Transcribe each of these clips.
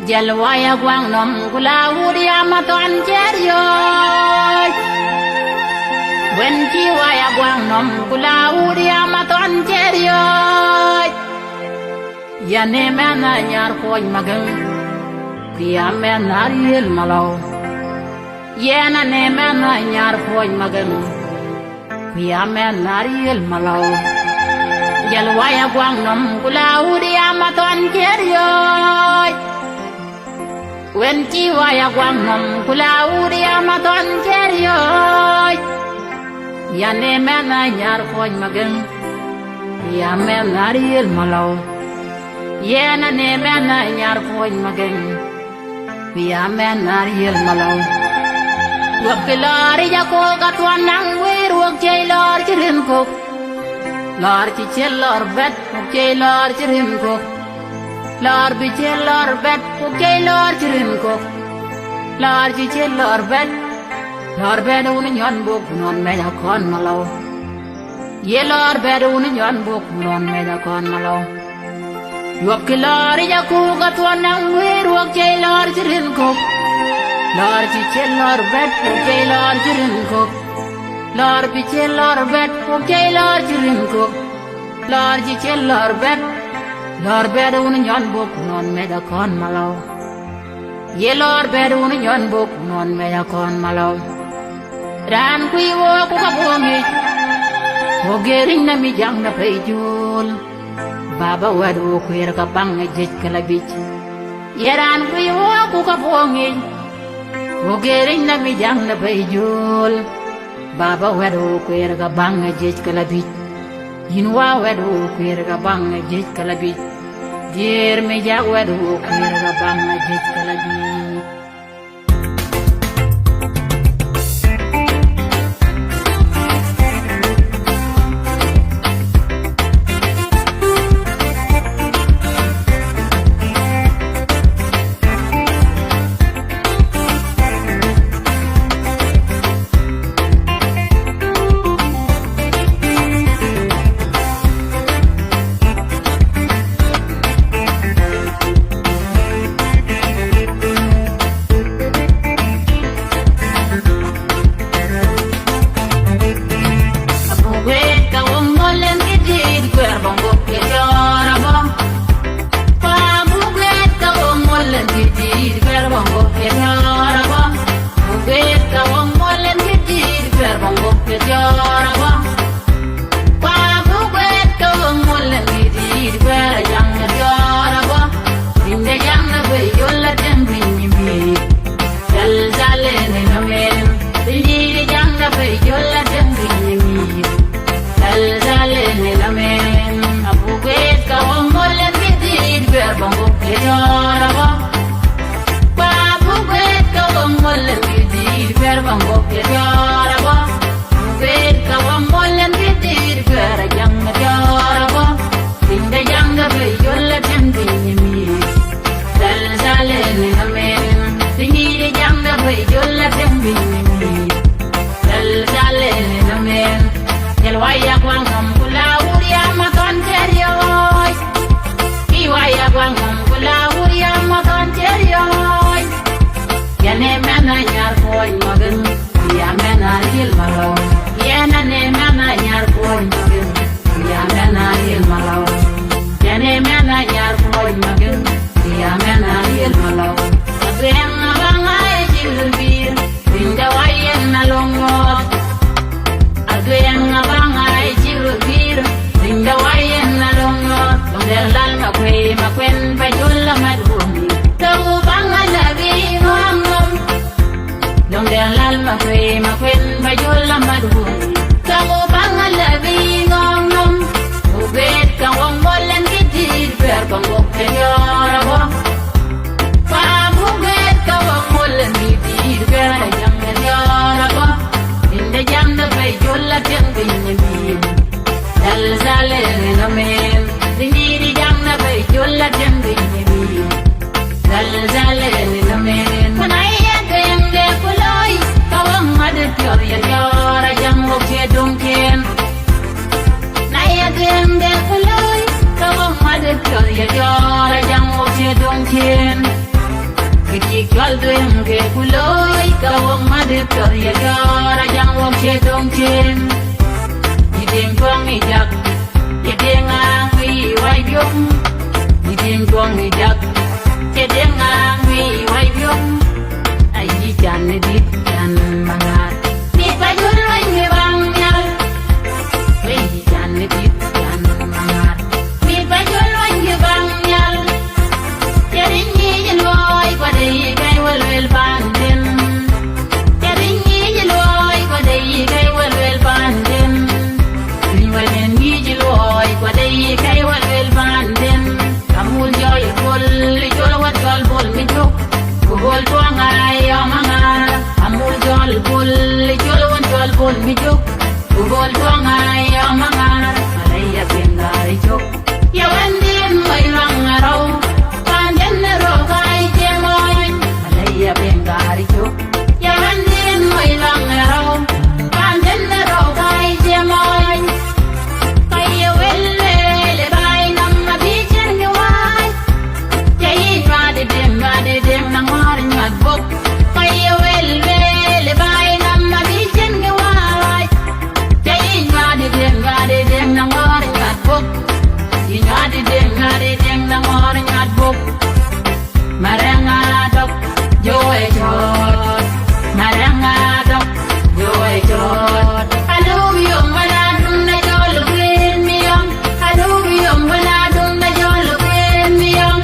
Jalwaya gwang nom kula wudi amaton cheryo Wen chi waya gwang nom kula wudi amaton cheryo Yane mena nyar koj magang Pia mena riel malaw Yena ne mena nyar koj magang Pia mena riel malaw Jalwaya gwang nom kula wudi amaton cheryo Wen chi waya gwang nom kula wudi amaton cheryo Yane mena nyar koj magang Pia mena riel malaw Yena ne mena nyar koj magang Pia mena riel malaw Wap kelari jako katwan nang wirwak chay lor chirin kok Lor chichil lor bet kuk chay lor chirin kok Lor bichil lor bet kuk chay lor chirin kok Lor chichil lor bet uni nyon buk non meja kon malaw Ye lor bet uni nyon buk non meja kon malaw Wap kelari jako katwan nang wirwak chay lor chirin kok Lor chichil lor bet kuk chay lor chirin kok Lor bichil lor bet kuk chay lor chirin kok Lor chichil lor bet uni nyon buk non meja kon malaw Ye lor bet uni nyon buk non meja kon malaw Ran kui wo ku ka bongi Ogering na mi jang na payjul Baba wadu kuir ka bang jej kalabich Ye ran kui wo ku ka bongi Ogering na mi jang na payjul Baba wadu kuir ka bang jej kalabich Yinwa wadu kuir ka bang jej kalabich Dir mi jak wadu kuir ka bang jej kalabich doing ke kuloi ka wong madit ka ya gara jang wong che dong chen iding tuang ijak iding ang wi wai byong iding tuang ijak iding ang wi wai byong ai chan dit chan mangat ni pa jul wai nge bang nyal wi chan dit chan mangat ni pa jul wai nge bang nyal yarin ni loy kwa dei kai wel wel pandin yarin ni loy kwa dei kai wel wel pandin ni walen ni loy kwa dei kai wel wel pandin amul joy bol jol wat jol bol mi juk bol tuang ay amanga amul jol bol jol wat jol bol mi juk bol tuang ay amanga alaya bengari juk ya wandin mai lang araw pandin ro kai jemoy alaya bengari juk ya wandin mai lang araw pandin ro kai jemoy kaya welle le bai nam bichen gewai jai vade dem nang mar nyat bok kaya welle le bai nam bichen gewai jai vade dem nang mar nyat bok vade dem nang mar nyat bok maranga dok joy jot maranga dok joy jot alumyum manadum na jol green miyam alumyum manadum na jol green miyam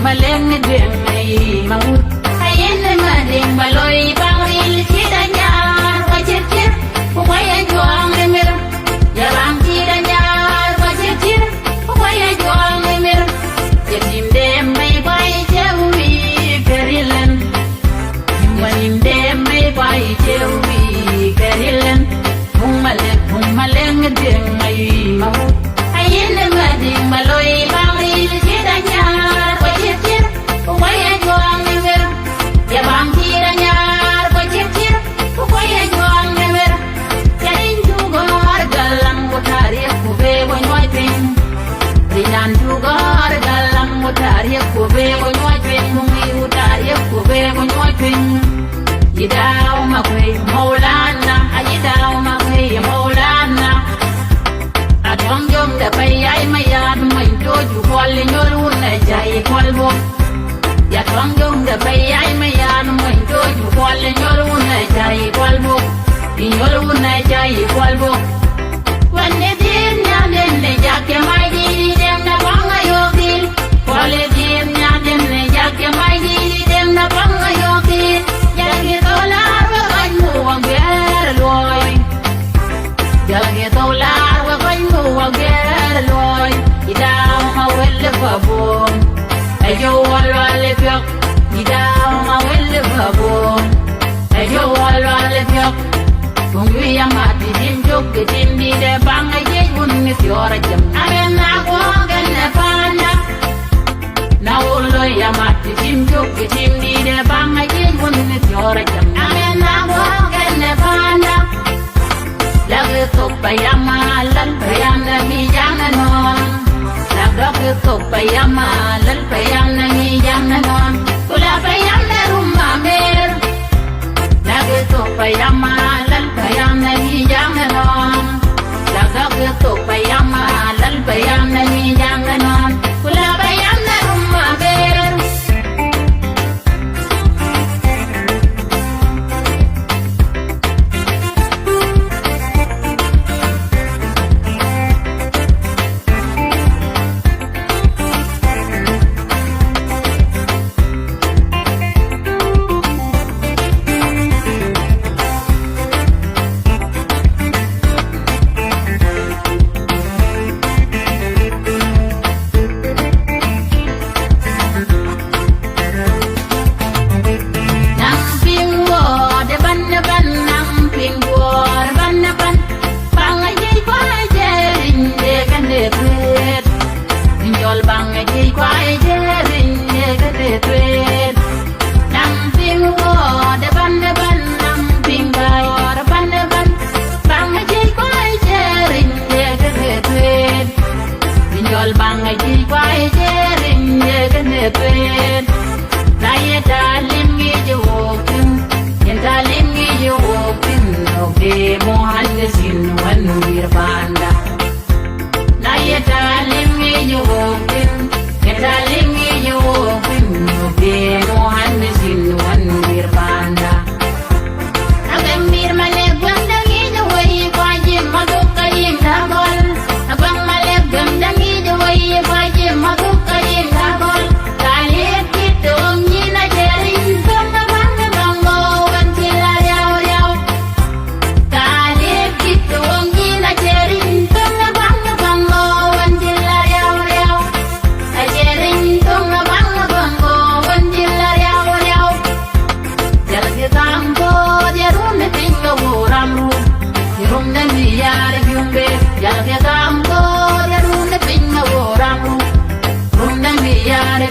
maleng ni deng ai mangut ayen ma deng baloi bangil chidanya wa chir ko waya juang ne mer ya bang chidanya wa chir ko waya juang ne mer yetim dem mai bai chewi kerilen manim dem mai bai chewi kerilen maleng ni deng ai mangut ayen ma deng baloi bangil chidanya Yidao makwe Maulana, ayidao makwe Maulana. Adong jom da bayay mayad may doju kwali nyolun na jay kwalbo. Yadong jom da bayay mayad may doju kwali nyolun na jay kwalbo. Nyolun na jay kwalbo. Wande din nyaden ne jake may di dem na banga yogil. Kwali din nyaden ne jake may di dem na banga yogil. Jalgi dolar wa ganyu wa ger loy. Jalgi dolar wa ganyu wa ger loy. Idaw ma welle babon. Ayo wal pyok. Idaw ma welle babon. Ayo wal pyok. Kung yu mati din jok din di de bang ay bun ni fiora jam. Amen na ko ganna panda. Na ulo ya mati din jok din di de bang ay bun ni fiora jam. Amen na ko ganna panda. Lagi to payama lan payam na mi jana non. Lagi to payama lan payam na mi jana non. Kula payam na rumma mer. Lagi to payama lan payam na mi jana non. Lagi to payama lan payam na mi jana non. Kula payam na rumma mer.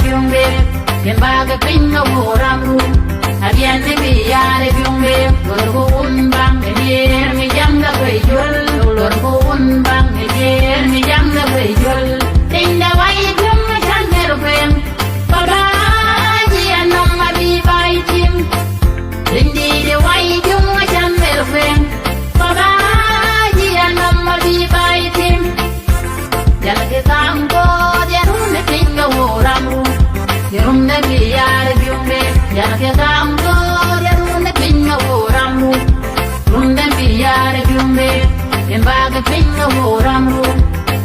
biumbe yen baga pinga woramru abian ni biare biumbe lorgo unbang yer mi jamga bejol lorgo unbang yer mi jamga bejol tinda wai bium changer bem baba ji anom abi bai tim lindi de wai bium changer bem baba ji anom abi bai tim jalke tango yerun pinga woramru yerum ne biare biumbe jalke tango yerun pinga woramru runde biare biumbe yen baga pinga woramru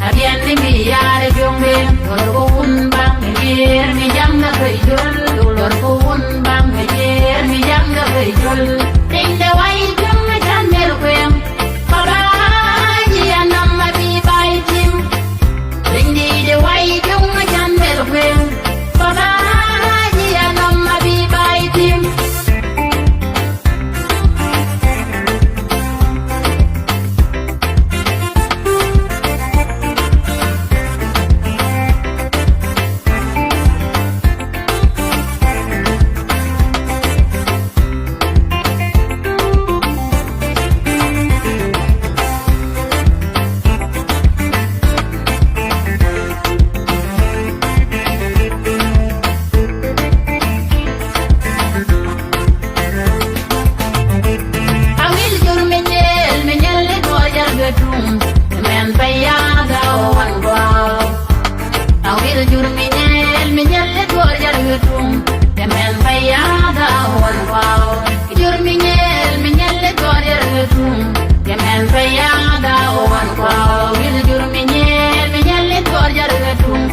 abian ni biare biumbe lorgo unbang yer mi jamga bejol lorgo unbang yer mi jamga bejol tinda wai bium changer bem baba ji anom abi bai tim lindi de wai bium changer bem baba ji anom abi bai tim awil jur menyel le dojar gedung men bayaga wan gwaw awil jur menyel le dojar gedung men bayaga wan gwaw jur menyel le dojar gedung men bayaga wan gwaw awil jur menyel le dojar gedung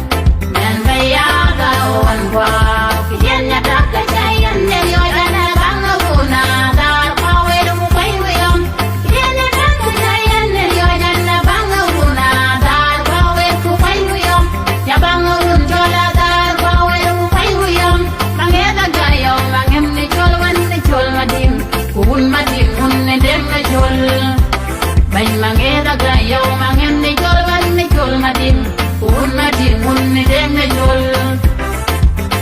men bayaga wan gwaw kiyanya taka chayan ne yoyana banguna dar pawe mu pai wiyam kiyanya taka chayan ne yoyana banguna dar pawe ku pai wiyam ya bangun jola dar pawe mu pai wiyam mangeda gayo mangem ni chol wan ni chol madim kun madim un ne dem ne chol bay mangeda gayo mangem ni chol wan ni chol madim kun madim un ne dem ne chol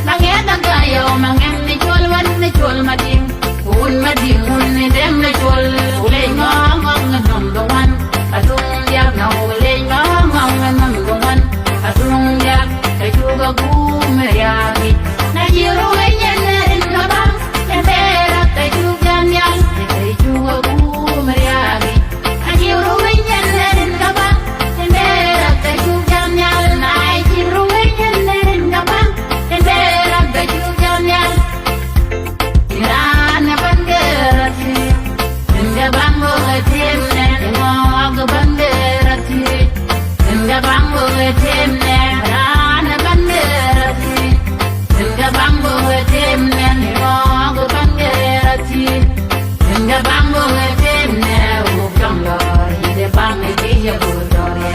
mangeda gayo mangem ni chol wan ni chol madim kun madim un ne dem ne chol ulay ngong nom dongan atung yak na ulay ngong nom dongan atung yak kay juga gumeyagi na jiro wenyen rin na bang embera kay juga nyal kay juga gumeyagi na jiro wenyen rin na bang embera kay juga nyal na jiro wenyen rin na bang embera kay juga nyal tirana bangerati Inga bango etimne ngoga bangerati Inga bango etimne rana bangerati Inga bango etimne ngoga bangerati Inga bango etimne ukamla ide bange dia budore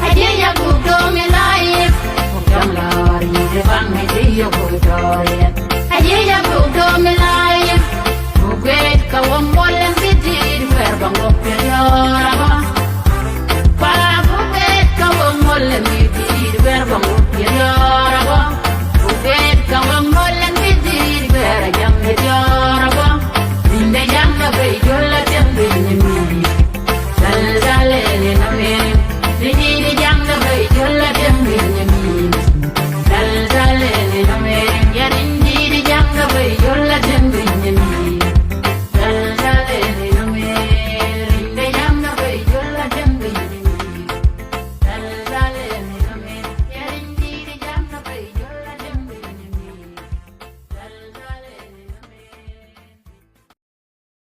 Adia ya budome life ukamla ide bange dia budore